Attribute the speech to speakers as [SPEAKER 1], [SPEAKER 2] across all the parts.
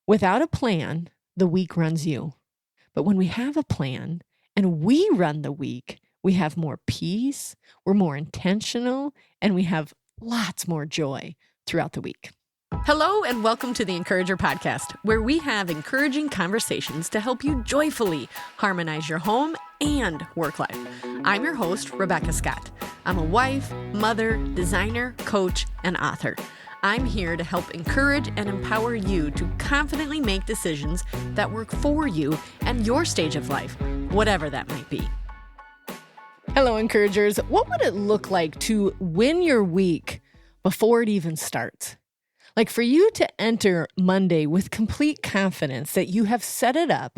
[SPEAKER 1] Without a plan, the week runs you. But when we have a plan and we run the week, we have more peace, we're more intentional, and we have lots more joy throughout the week. Hello, and welcome to the Encourager Podcast, where we have encouraging conversations to help you joyfully harmonize your home and work life. I'm your host, Rebecca Scott. I'm a wife, mother, designer, coach, and author. I'm here to help encourage and empower you to confidently make decisions that work for you and your stage of life, whatever that might be. Hello, encouragers. What would it look like to win your week before it even starts? Like for you to enter Monday with complete confidence that you have set it up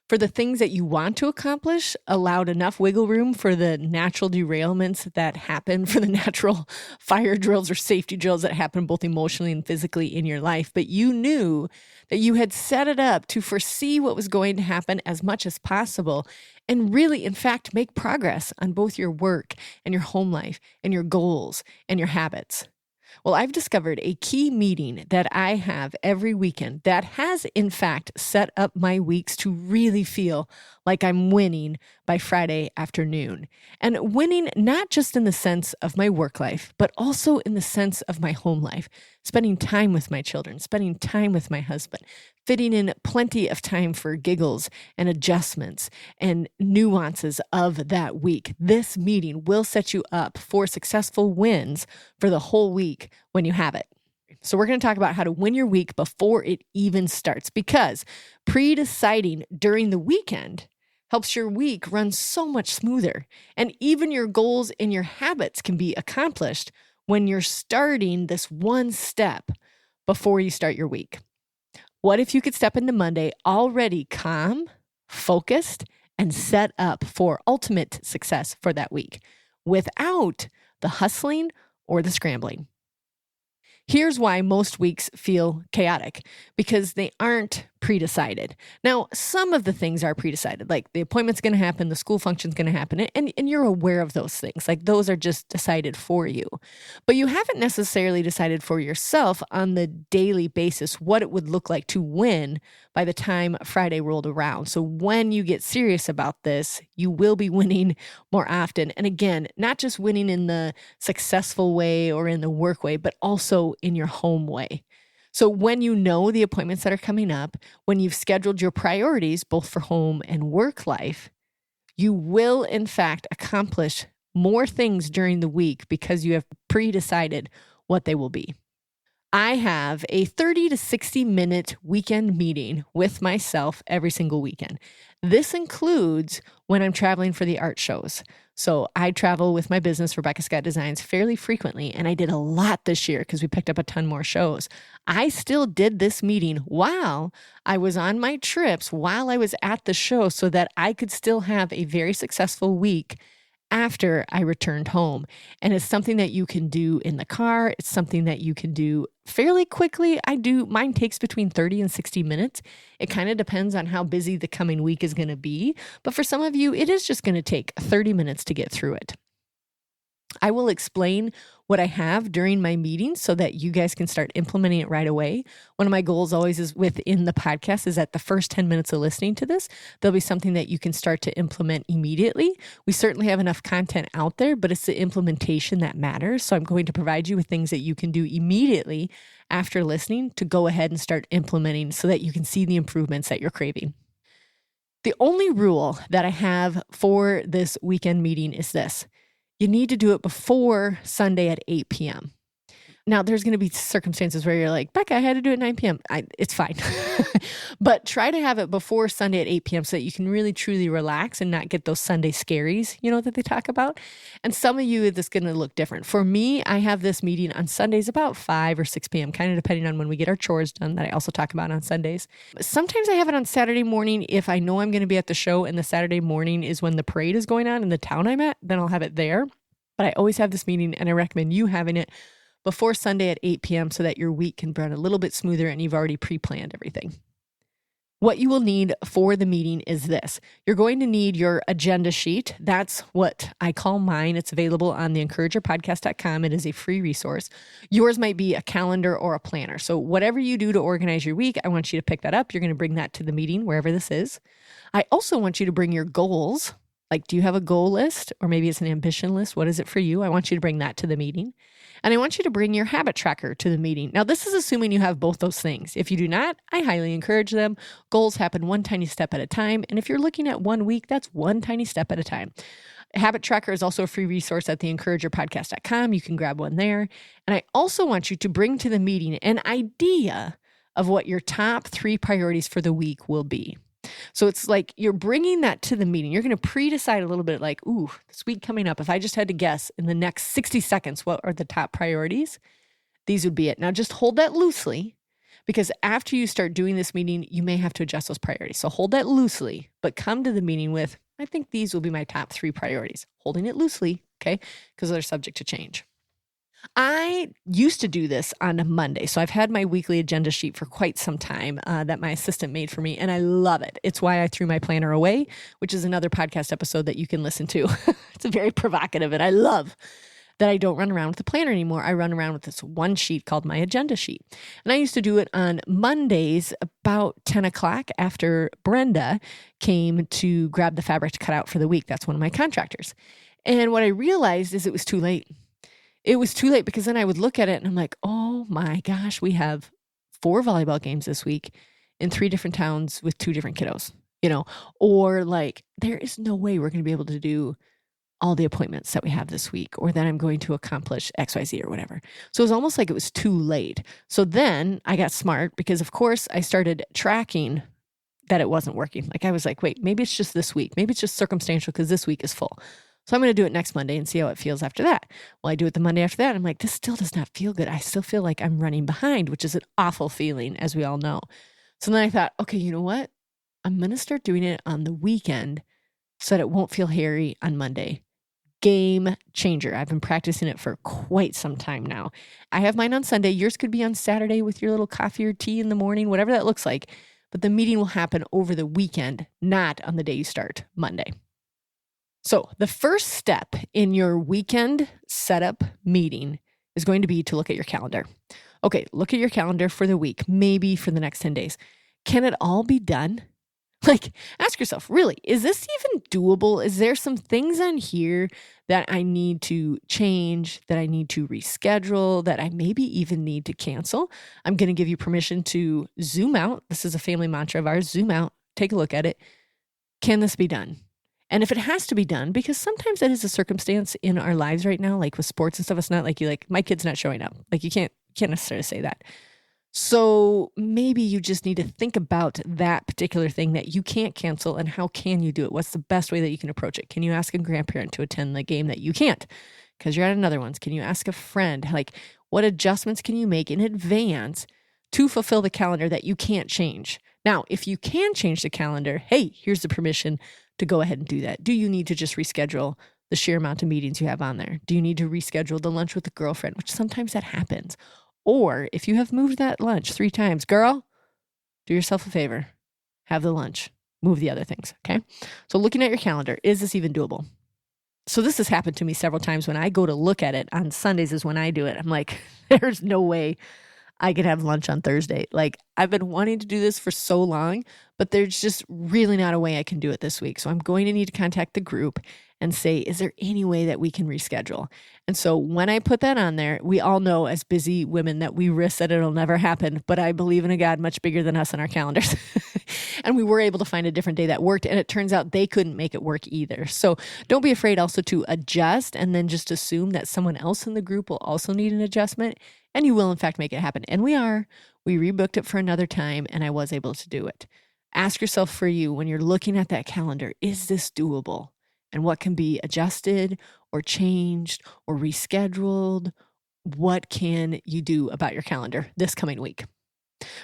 [SPEAKER 1] for the things that you want to accomplish, allowed enough wiggle room for the natural derailments that happen, for the natural fire drills or safety drills that happen both emotionally and physically in your life. But you knew that you had set it up to foresee what was going to happen as much as possible and really, in fact, make progress on both your work and your home life and your goals and your habits. Well, I've discovered a key meeting that I have every weekend that has, in fact, set up my weeks to really feel like I'm winning by Friday afternoon. And winning not just in the sense of my work life, but also in the sense of my home life, spending time with my children, spending time with my husband, fitting in plenty of time for giggles and adjustments and nuances of that week. This meeting will set you up for successful wins for the whole week when you have it. So we're going to talk about how to win your week before it even starts, because pre-deciding during the weekend helps your week run so much smoother. And even your goals and your habits can be accomplished when you're starting this one step before you start your week. What if you could step into Monday already calm, focused, and set up for ultimate success for that week without the hustling or the scrambling? Here's why most weeks feel chaotic, because they aren't pre-decided. Now, some of the things are pre-decided, like the appointment's going to happen, the school function's going to happen, and you're aware of those things. Like those are just decided for you. But you haven't necessarily decided for yourself on the daily basis what it would look like to win by the time Friday rolled around. So when you get serious about this, you will be winning more often. And again, not just winning in the successful way or in the work way, but also in your home way. So when you know the appointments that are coming up, when you've scheduled your priorities, both for home and work life, you will in fact accomplish more things during the week because you have pre-decided what they will be. I have a 30 to 60 minute weekend meeting with myself every single weekend. This includes when I'm traveling for the art shows. So I travel with my business, Rebecca Scott Designs, fairly frequently, and I did a lot this year because we picked up a ton more shows. I still did this meeting while I was on my trips, while I was at the show, so that I could still have a very successful week after I returned home. And it's something that you can do in the car. It's something that you can do fairly quickly. Mine takes between 30 and 60 minutes. It kind of depends on how busy the coming week is going to be. But for some of you, it is just going to take 30 minutes to get through it. I will explain what I have during my meetings so that you guys can start implementing it right away. One of my goals always is within the podcast is that the first 10 minutes of listening to this, there'll be something that you can start to implement immediately. We certainly have enough content out there, but it's the implementation that matters. So I'm going to provide you with things that you can do immediately after listening to go ahead and start implementing so that you can see the improvements that you're craving. The only rule that I have for this weekend meeting is this. You need to do it before Sunday at 8 p.m. Now, there's going to be circumstances where you're like, Becca, I had to do it at 9 p.m. It's fine. But try to have it before Sunday at 8 p.m. so that you can really, truly relax and not get those Sunday scaries, that they talk about. And some of you, it's going to look different. For me, I have this meeting on Sundays about 5 or 6 p.m., kind of depending on when we get our chores done that I also talk about on Sundays. Sometimes I have it on Saturday morning if I know I'm going to be at the show and the Saturday morning is when the parade is going on in the town I'm at, then I'll have it there. But I always have this meeting and I recommend you having it before Sunday at 8 p.m. so that your week can run a little bit smoother and you've already pre-planned everything. What you will need for the meeting is this. You're going to need your agenda sheet. That's what I call mine. It's available on the encouragerpodcast.com. It is a free resource. Yours might be a calendar or a planner. So whatever you do to organize your week, I want you to pick that up. You're going to bring that to the meeting, wherever this is. I also want you to bring your goals. Like, do you have a goal list? Or maybe it's an ambition list. What is it for you? I want you to bring that to the meeting. And I want you to bring your habit tracker to the meeting. Now, this is assuming you have both those things. If you do not, I highly encourage them. Goals happen one tiny step at a time. And if you're looking at 1 week, that's one tiny step at a time. Habit tracker is also a free resource at theencouragerpodcast.com. You can grab one there. And I also want you to bring to the meeting an idea of what your top 3 priorities for the week will be. So it's like you're bringing that to the meeting. You're going to pre-decide a little bit like, ooh, this week coming up, if I just had to guess in the next 60 seconds, what are the top priorities? These would be it. Now just hold that loosely, because after you start doing this meeting, you may have to adjust those priorities. So hold that loosely, but come to the meeting with, I think these will be my top 3 priorities. Holding it loosely, okay? Because they're subject to change. I used to do this on a Monday. So I've had my weekly agenda sheet for quite some time that my assistant made for me, and I love it. It's why I threw my planner away, which is another podcast episode that you can listen to. It's very provocative, and I love that I don't run around with the planner anymore. I run around with this one sheet called my agenda sheet. And I used to do it on Mondays about 10 o'clock after Brenda came to grab the fabric to cut out for the week. That's one of my contractors. And what I realized is it was too late. It was too late, because then I would look at it and I'm like, oh my gosh, we have 4 volleyball games this week in 3 different towns with 2 different kiddos, or like, there is no way we're going to be able to do all the appointments that we have this week, or that I'm going to accomplish XYZ or whatever. So it was almost like it was too late. So then I got smart, because of course I started tracking that it wasn't working. Like I was like, wait, maybe it's just this week. Maybe it's just circumstantial because this week is full. So I'm going to do it next Monday and see how it feels after that. Well, I do it the Monday after that. I'm like, this still does not feel good. I still feel like I'm running behind, which is an awful feeling, as we all know. So then I thought, okay, you know what? I'm going to start doing it on the weekend so that it won't feel hairy on Monday. Game changer. I've been practicing it for quite some time now. I have mine on Sunday. Yours could be on Saturday with your little coffee or tea in the morning, whatever that looks like. But the meeting will happen over the weekend, not on the day you start, Monday. So the first step in your weekend setup meeting is going to be to look at your calendar. Okay, look at your calendar for the week, maybe for the next 10 days. Can it all be done? Like, ask yourself, really, is this even doable? Is there some things on here that I need to change, that I need to reschedule, that I maybe even need to cancel? I'm going to give you permission to zoom out. This is a family mantra of ours. Zoom out, take a look at it. Can this be done? And if it has to be done, because sometimes that is a circumstance in our lives right now, like with sports and stuff, it's not like my kid's not showing up. Like you can't necessarily say that. So maybe you just need to think about that particular thing that you can't cancel, and how can you do it? What's the best way that you can approach it? Can you ask a grandparent to attend the game that you can't because you're at another one's? Can you ask a friend? Like, what adjustments can you make in advance to fulfill the calendar that you can't change? Now, if you can change the calendar, hey, here's the permission to go ahead and do that. Do you need to just reschedule the sheer amount of meetings you have on there? Do you need to reschedule the lunch with a girlfriend, which sometimes that happens? Or if you have moved that lunch 3 times, girl, do yourself a favor. Have the lunch. Move the other things, okay? So looking at your calendar, is this even doable? So this has happened to me several times. When I go to look at it on Sundays is when I do it. I'm like, there's no way I could have lunch on Thursday. Like, I've been wanting to do this for so long, but there's just really not a way I can do it this week. So I'm going to need to contact the group and say, is there any way that we can reschedule? And so when I put that on there, we all know as busy women that we risk that it'll never happen, but I believe in a God much bigger than us in our calendars. And we were able to find a different day that worked, and it turns out they couldn't make it work either. So don't be afraid also to adjust and then just assume that someone else in the group will also need an adjustment, and you will in fact make it happen. And we rebooked it for another time, and I was able to do it. Ask yourself, for you, when you're looking at that calendar, is this doable? And what can be adjusted or changed or rescheduled? What can you do about your calendar this coming week?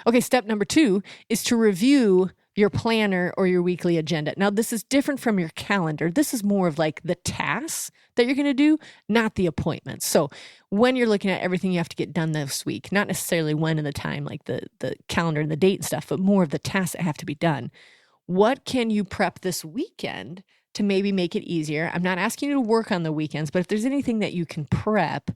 [SPEAKER 1] Okay, step number 2 is to review your planner or your weekly agenda. Now, this is different from your calendar. This is more of like the tasks that you're going to do, not the appointments. So when you're looking at everything you have to get done this week, not necessarily when and the time, like the calendar and the date and stuff, but more of the tasks that have to be done. What can you prep this weekend to maybe make it easier? I'm not asking you to work on the weekends, but if there's anything that you can prep,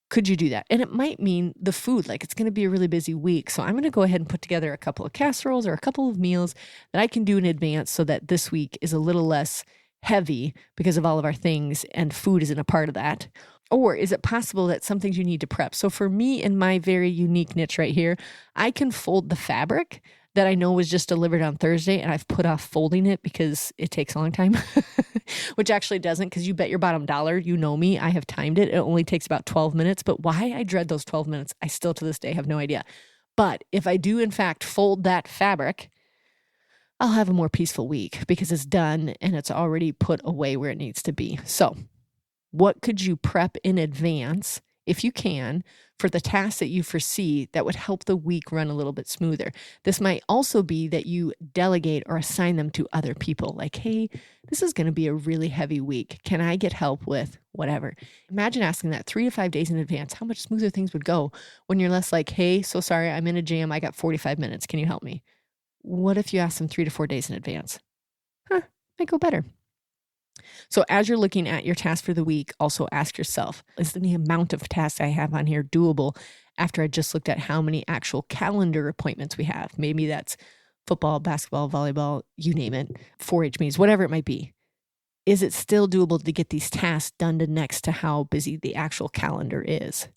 [SPEAKER 1] could you do that? And it might mean the food, like it's going to be a really busy week. So I'm going to go ahead and put together a couple of casseroles or a couple of meals that I can do in advance so that this week is a little less heavy because of all of our things and food isn't a part of that. Or is it possible that some things you need to prep? So for me, in my very unique niche right here, I can fold the fabric that I know was just delivered on Thursday, and I've put off folding it because it takes a long time, which actually doesn't, because you bet your bottom dollar, you know me, I have timed it. It only takes about 12 minutes, but why I dread those 12 minutes, I still to this day have no idea. But if I do in fact fold that fabric, I'll have a more peaceful week because it's done and it's already put away where it needs to be. So what could you prep in advance, if you can, for the tasks that you foresee that would help the week run a little bit smoother? This might also be that you delegate or assign them to other people. Like, hey, this is going to be a really heavy week. Can I get help with whatever? Imagine asking that 3 to 5 days in advance, how much smoother things would go when you're less like, hey, so sorry, I'm in a jam. I got 45 minutes. Can you help me? What if you ask them 3 to 4 days in advance? Might go better. So as you're looking at your task for the week, also ask yourself, is the amount of tasks I have on here doable after I just looked at how many actual calendar appointments we have? Maybe that's football, basketball, volleyball, you name it, 4-H meetings, whatever it might be. Is it still doable to get these tasks done to next to how busy the actual calendar is?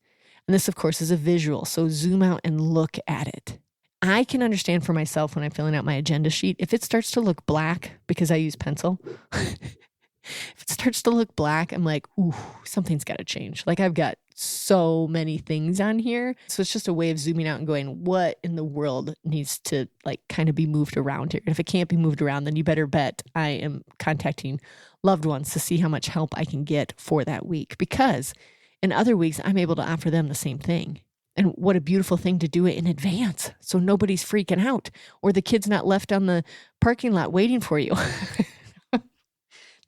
[SPEAKER 1] And this, of course, is a visual. So zoom out and look at it. I can understand for myself when I'm filling out my agenda sheet, if it starts to look black because I use pencil, if it starts to look black, I'm like, ooh, something's got to change. Like I've got so many things on here. So it's just a way of zooming out and going, what in the world needs to like kind of be moved around here? And if it can't be moved around, then you better bet I am contacting loved ones to see how much help I can get for that week. Because in other weeks, I'm able to offer them the same thing. And what a beautiful thing to do it in advance so nobody's freaking out or the kid's not left on the parking lot waiting for you.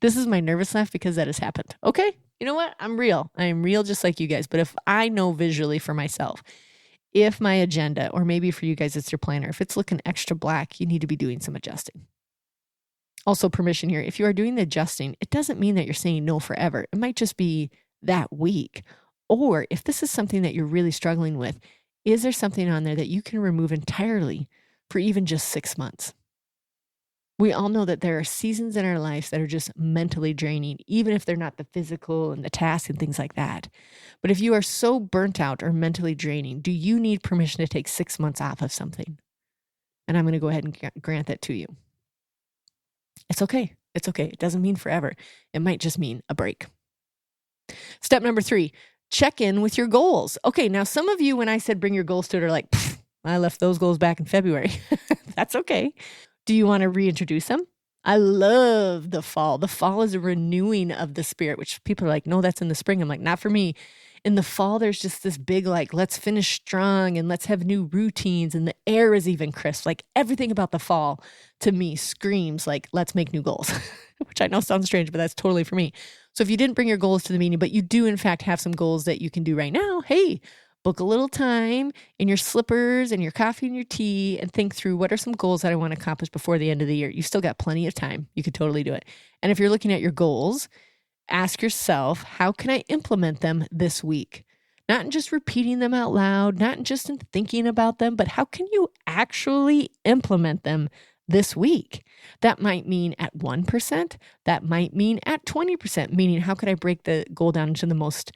[SPEAKER 1] This is my nervous laugh because that has happened. Okay, you know what? I'm real. I am real just like you guys. But if I know visually for myself, if my agenda, or maybe for you guys it's your planner, if it's looking extra black, you need to be doing some adjusting. Also, permission here. If you are doing the adjusting, it doesn't mean that you're saying no forever. It might just be that week. Or if this is something that you're really struggling with, is there something on there that you can remove entirely for even just 6 months? We all know that there are seasons in our lives that are just mentally draining, even if they're not the physical and the tasks and things like that. But if you are so burnt out or mentally draining, do you need permission to take 6 months off of something? And I'm going to go ahead and grant that to you. It's okay. It's okay. It doesn't mean forever. It might just mean a break. Step number 3, check in with your goals. Okay, now some of you, when I said bring your goals to it, are like, I left those goals back in February. That's okay. Do you want to reintroduce them? I love the fall. The fall is a renewing of the spirit, which people are like, no, that's in the spring. I'm like, not for me. In the fall, there's just this big, like, let's finish strong and let's have new routines. And the air is even crisp. Like everything about the fall to me screams like, let's make new goals, which I know sounds strange, but that's totally for me. So if you didn't bring your goals to the meeting, but you do in fact have some goals that you can do right now, hey, book a little time in your slippers and your coffee and your tea and think through what are some goals that I want to accomplish before the end of the year. You've still got plenty of time. You could totally do it. And if you're looking at your goals, ask yourself, how can I implement them this week? Not in just repeating them out loud, not just in thinking about them, but how can you actually implement them this week? That might mean at 1%. That might mean at 20%, meaning how could I break the goal down into the most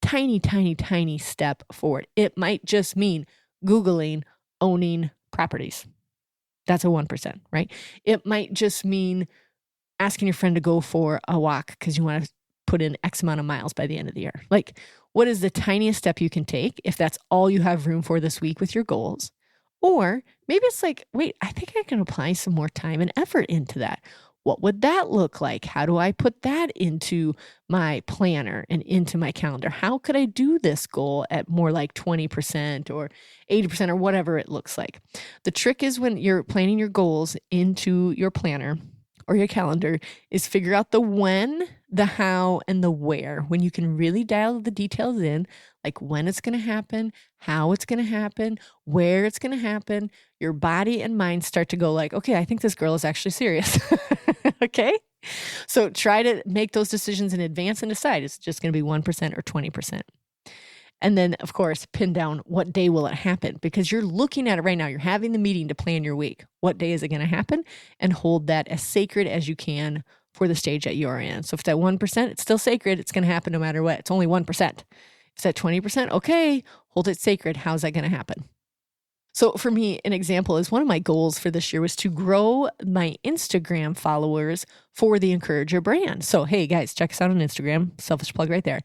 [SPEAKER 1] tiny, tiny, tiny step forward? It might just mean Googling owning properties. That's a 1%, right? It might just mean asking your friend to go for a walk because you want to put in X amount of miles by the end of the year. Like, what is the tiniest step you can take if that's all you have room for this week with your goals? Or maybe it's like, wait, I think I can apply some more time and effort into that. What would that look like? How do I put that into my planner and into my calendar? How could I do this goal at more like 20% or 80% or whatever it looks like? The trick is when you're planning your goals into your planner or your calendar is figure out the when, the how, and the where. When you can really dial the details in, like when it's going to happen, how it's going to happen, where it's going to happen, your body and mind start to go like, okay, I think this girl is actually serious. Okay? So try to make those decisions in advance and decide it's just going to be 1% or 20%. And then, of course, pin down what day will it happen, because you're looking at it right now. You're having the meeting to plan your week. What day is it going to happen? And hold that as sacred as you can for the stage that you're in. So if it's at 1%, it's still sacred. It's going to happen no matter what. It's only 1%. If it's at 20%, okay, hold it sacred. How's that going to happen? So for me, an example is one of my goals for this year was to grow my Instagram followers for the Encourager brand. So, hey guys, check us out on Instagram. Selfish plug right there.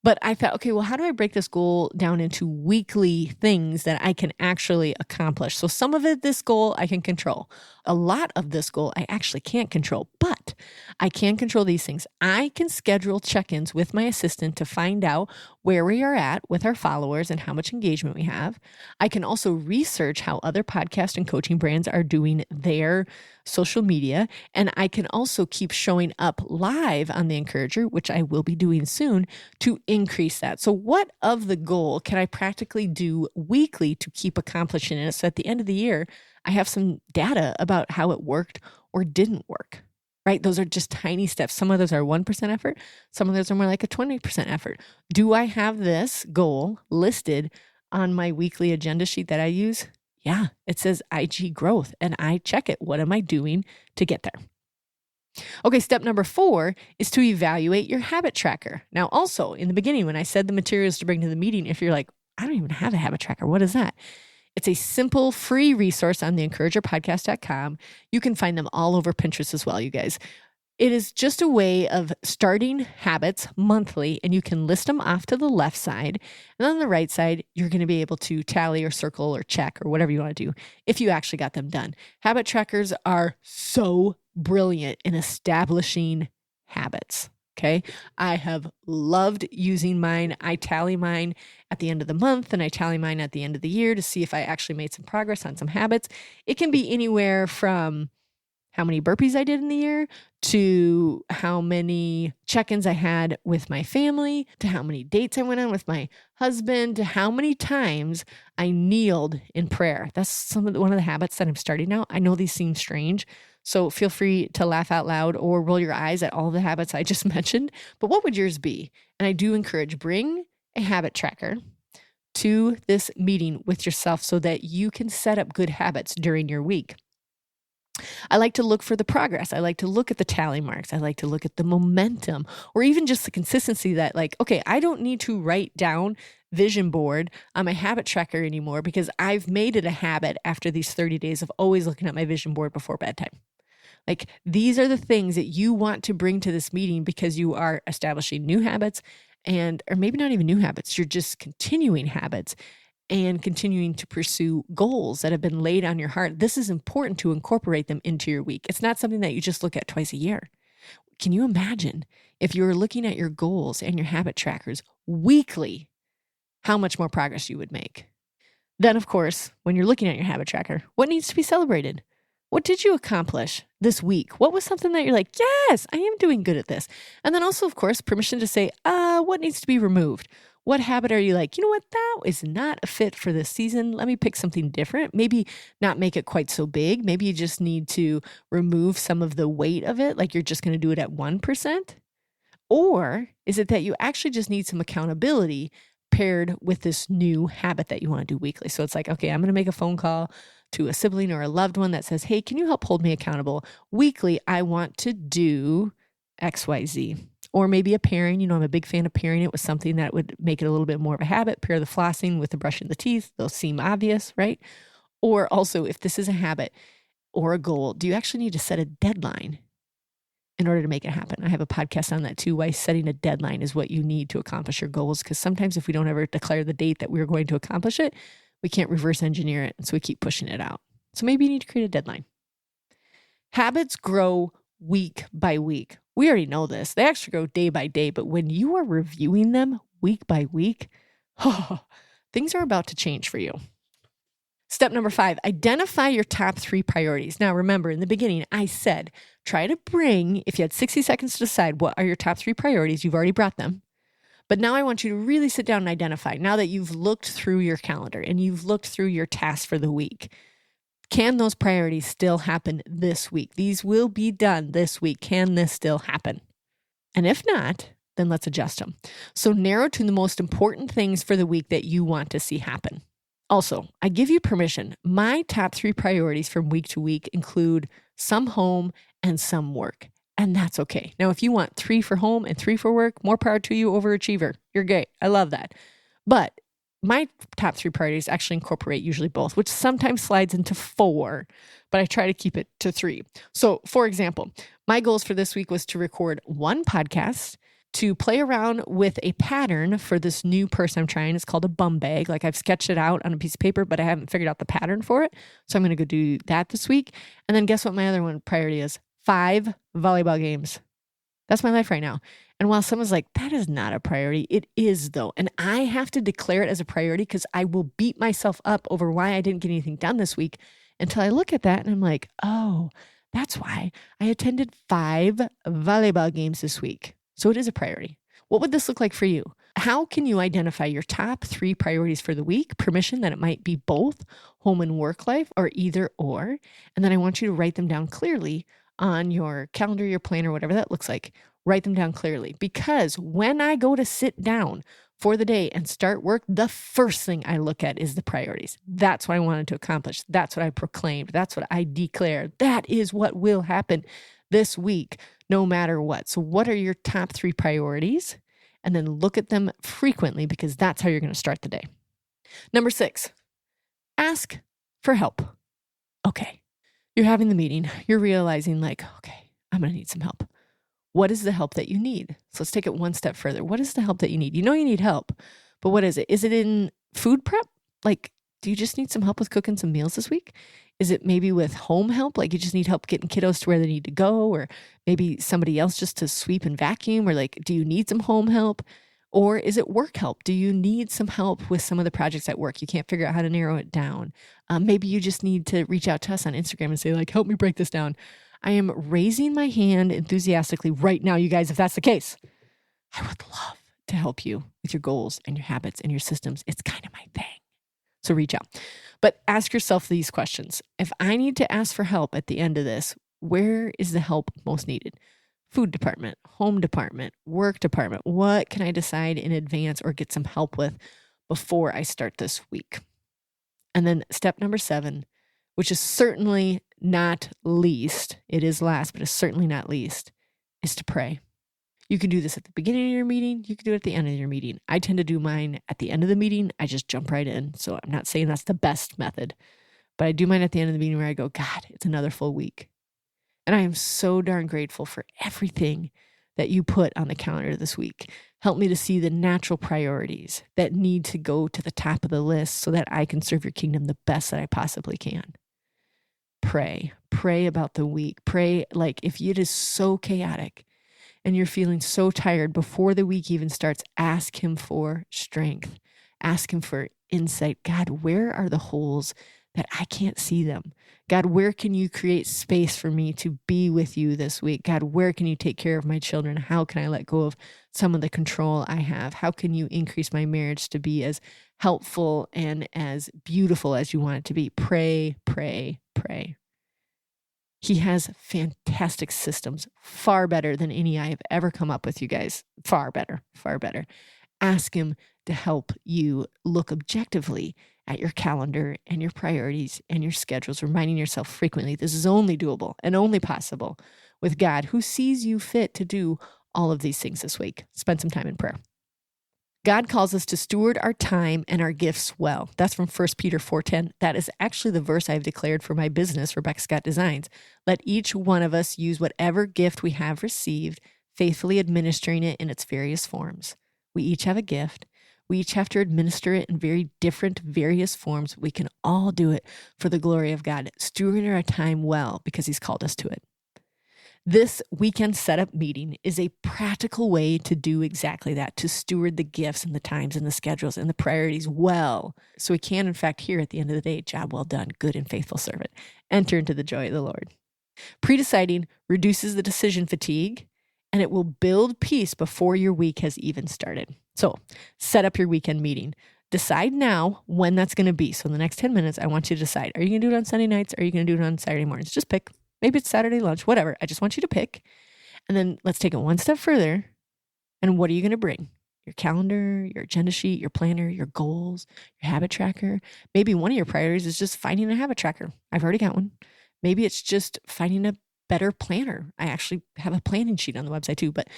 [SPEAKER 1] But I thought, okay, well, how do I break this goal down into weekly things that I can actually accomplish? So some of it, this goal, I can control. A lot of this goal, I actually can't control, but I can control these things. I can schedule check-ins with my assistant to find out where we are at with our followers and how much engagement we have. I can also research how other podcast and coaching brands are doing their social media. And I can also keep showing up live on the Encourager, which I will be doing soon, to increase that. So what of the goal can I practically do weekly to keep accomplishing it? So at the end of the year, I have some data about how it worked or didn't work, right? Those are just tiny steps. Some of those are 1% effort. Some of those are more like a 20% effort. Do I have this goal listed on my weekly agenda sheet that I use? Yeah, it says IG growth and I check it. What am I doing to get there? Okay, step number 4 is to evaluate your habit tracker. Now, also in the beginning, when I said the materials to bring to the meeting, if you're like, I don't even have a habit tracker, what is that? It's a simple free resource on the encouragerpodcast.com. You can find them all over Pinterest as well, you guys. It is just a way of starting habits monthly, and you can list them off to the left side. And on the right side, you're going to be able to tally or circle or check or whatever you want to do if you actually got them done. Habit trackers are so brilliant in establishing habits. Okay. I have loved using mine. I tally mine at the end of the month and I tally mine at the end of the year to see if I actually made some progress on some habits. It can be anywhere from how many burpees I did in the year, to how many check-ins I had with my family, to how many dates I went on with my husband, to how many times I kneeled in prayer. That's one of the habits that I'm starting now. I know these seem strange, so feel free to laugh out loud or roll your eyes at all the habits I just mentioned. But what would yours be? And I do encourage, bring a habit tracker to this meeting with yourself so that you can set up good habits during your week. I like to look for the progress. I like to look at the tally marks. I like to look at the momentum or even just the consistency that like, okay, I don't need to write down vision board on my habit tracker anymore because I've made it a habit after these 30 days of always looking at my vision board before bedtime. Like these are the things that you want to bring to this meeting because you are establishing new habits or maybe not even new habits. You're just continuing habits and continuing to pursue goals that have been laid on your heart. This is important to incorporate them into your week. It's not something that you just look at twice a year. Can you imagine if you were looking at your goals and your habit trackers weekly, how much more progress you would make? Then, of course, when you're looking at your habit tracker, what needs to be celebrated? What did you accomplish this week? What was something that you're like, yes, I am doing good at this? And then also, of course, permission to say, what needs to be removed? What habit are you like, you know what, that is not a fit for this season. Let me pick something different. Maybe not make it quite so big. Maybe you just need to remove some of the weight of it, like you're just going to do it at 1%. Or is it that you actually just need some accountability paired with this new habit that you want to do weekly? So it's like, okay, I'm going to make a phone call to a sibling or a loved one that says, hey, can you help hold me accountable? Weekly, I want to do XYZ. Or maybe a pairing, I'm a big fan of pairing it with something that would make it a little bit more of a habit. Pair the flossing with the brushing the teeth. Those seem obvious, right? Or also, if this is a habit or a goal, do you actually need to set a deadline in order to make it happen? I have a podcast on that too, why setting a deadline is what you need to accomplish your goals. Because sometimes if we don't ever declare the date that we're going to accomplish it, we can't reverse engineer it. And so we keep pushing it out. So maybe you need to create a deadline. Habits grow week by week. We already know this. They actually go day by day, but when you are reviewing them week by week, things are about to change for you. Step number 5, identify your top 3 priorities. Now, remember, in the beginning, I said, try to bring, if you had 60 seconds to decide what are your top 3 priorities, you've already brought them. But now I want you to really sit down and identify, now that you've looked through your calendar and you've looked through your tasks for the week, can those priorities still happen this week? These will be done this week. Can this still happen? And if not, then let's adjust them. So narrow to the most important things for the week that you want to see happen. Also, I give you permission. My top 3 priorities from week to week include some home and some work. And that's okay. Now, if you want 3 for home and 3 for work, more power to you, overachiever. You're great. I love that. But my top 3 priorities actually incorporate usually both, which sometimes slides into 4, but I try to keep it to 3. So, for example, my goals for this week was to record 1 podcast, to play around with a pattern for this new purse I'm trying. It's called a bum bag. Like, I've sketched it out on a piece of paper, but I haven't figured out the pattern for it. So I'm going to go do that this week. And then guess what my other one priority is? 5 volleyball games. That's my life right now. And while someone's like, that is not a priority, it is though. And I have to declare it as a priority because I will beat myself up over why I didn't get anything done this week until I look at that and I'm like, oh, that's why I attended 5 volleyball games this week. So it is a priority. What would this look like for you? How can you identify your top 3 priorities for the week? Permission that it might be both home and work life or either or. And then I want you to write them down clearly on your calendar, your planner, whatever that looks like. Write them down clearly, because when I go to sit down for the day and start work, the first thing I look at is the priorities. That's what I wanted to accomplish. That's what I proclaimed. That's what I declared. That is what will happen this week, no matter what. So what are your top 3 priorities? And then look at them frequently, because that's how you're going to start the day. Number 6, ask for help. Okay, you're having the meeting. You're realizing like, okay, I'm going to need some help. What is the help that you need? So let's take it one step further. What is the help that you need? You know you need help, but what is it? Is it in food prep? Like, do you just need some help with cooking some meals this week? Is it maybe with home help? Like, you just need help getting kiddos to where they need to go, or maybe somebody else just to sweep and vacuum, or like, do you need some home help? Or is it work help? Do you need some help with some of the projects at work? You can't figure out how to narrow it down. Maybe you just need to reach out to us on Instagram and say like, help me break this down. I am raising my hand enthusiastically right now, you guys, if that's the case. I would love to help you with your goals and your habits and your systems. It's kind of my thing. So reach out. But ask yourself these questions. If I need to ask for help at the end of this, where is the help most needed? Food department, home department, work department. What can I decide in advance or get some help with before I start this week? And then step number 7, which is certainly not least, it is last, but it's certainly not least, is to pray. You can do this at the beginning of your meeting. You can do it at the end of your meeting. I tend to do mine at the end of the meeting. I just jump right in. So I'm not saying that's the best method, but I do mine at the end of the meeting where I go, God, it's another full week. And I am so darn grateful for everything that you put on the calendar this week. Help me to see the natural priorities that need to go to the top of the list so that I can serve your kingdom the best that I possibly can. Pray about the week. Pray, like, if it is so chaotic and you're feeling so tired before the week even starts, ask him for strength. Ask him for insight. God, where are the holes that I can't see them? God, where can you create space for me to be with you this week? God, where can you take care of my children? How can I let go of some of the control I have? How can you increase my marriage to be as helpful and as beautiful as you want it to be? Pray, pray, pray. He has fantastic systems, far better than any I have ever come up with, you guys. Far better, far better. Ask him to help you look objectively at your calendar and your priorities and your schedules, reminding yourself frequently this is only doable and only possible with God, who sees you fit to do all of these things this week. Spend some time in prayer. God calls us to steward our time and our gifts well. That's from 1 Peter 4:10. That is actually the verse I've declared for my business, Rebecca Scott Designs. Let each one of us use whatever gift we have received, faithfully administering it in its various forms. We each have a gift. We each have to administer it in very different, various forms. We can all do it for the glory of God, stewarding our time well because he's called us to it. This weekend setup meeting is a practical way to do exactly that, to steward the gifts and the times and the schedules and the priorities well. So we can, in fact, hear at the end of the day, job well done, good and faithful servant. Enter into the joy of the Lord. Pre-deciding reduces the decision fatigue, and it will build peace before your week has even started. So set up your weekend meeting. Decide now when that's going to be. So in the next 10 minutes, I want you to decide, are you going to do it on Sunday nights? Or are you going to do it on Saturday mornings? Just pick. Maybe it's Saturday lunch, whatever. I just want you to pick. And then let's take it one step further. And what are you going to bring? Your calendar, your agenda sheet, your planner, your goals, your habit tracker. Maybe one of your priorities is just finding a habit tracker. I've already got one. Maybe it's just finding a better planner. I actually have a planning sheet on the website too. But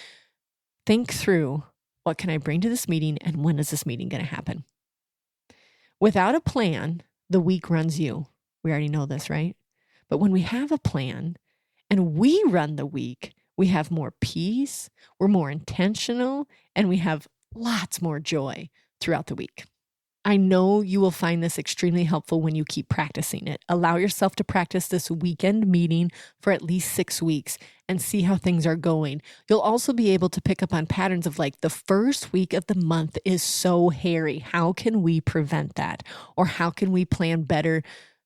[SPEAKER 1] think through, what can I bring to this meeting and when is this meeting going to happen? Without a plan, the week runs you. We already know this, right? But when we have a plan and we run the week, we have more peace, we're more intentional, and we have lots more joy throughout the week. I know you will find this extremely helpful when you keep practicing it. Allow yourself to practice this weekend meeting for at least 6 weeks and see how things are going. You'll also be able to pick up on patterns of like, the first week of the month is so hairy. How can we prevent that? Or how can we plan better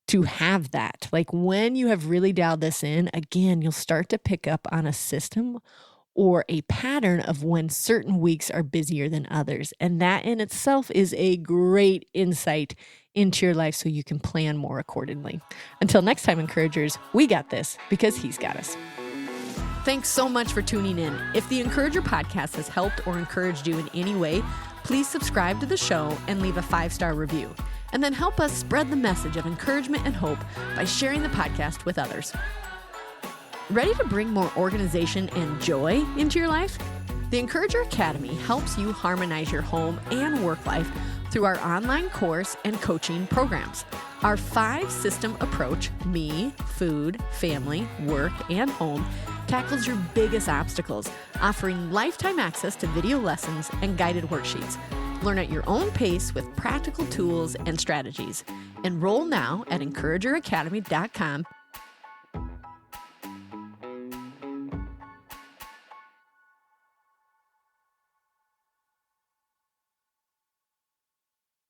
[SPEAKER 1] to have that? Like, when you have really dialed this in, again, you'll start to pick up on a system or a pattern of when certain weeks are busier than others. And that in itself is a great insight into your life so you can plan more accordingly. Until next time, encouragers, we got this because He's got us. Thanks so much for tuning in. If the Encourager podcast has helped or encouraged you in any way, please subscribe to the show and leave a 5-star review. And then help us spread the message of encouragement and hope by sharing the podcast with others. Ready to bring more organization and joy into your life? The Encourager Academy helps you harmonize your home and work life through our online course and coaching programs. Our 5-system approach, me, food, family, work, and home, tackles your biggest obstacles, offering lifetime access to video lessons and guided worksheets. Learn at your own pace with practical tools and strategies. Enroll now at encourageracademy.com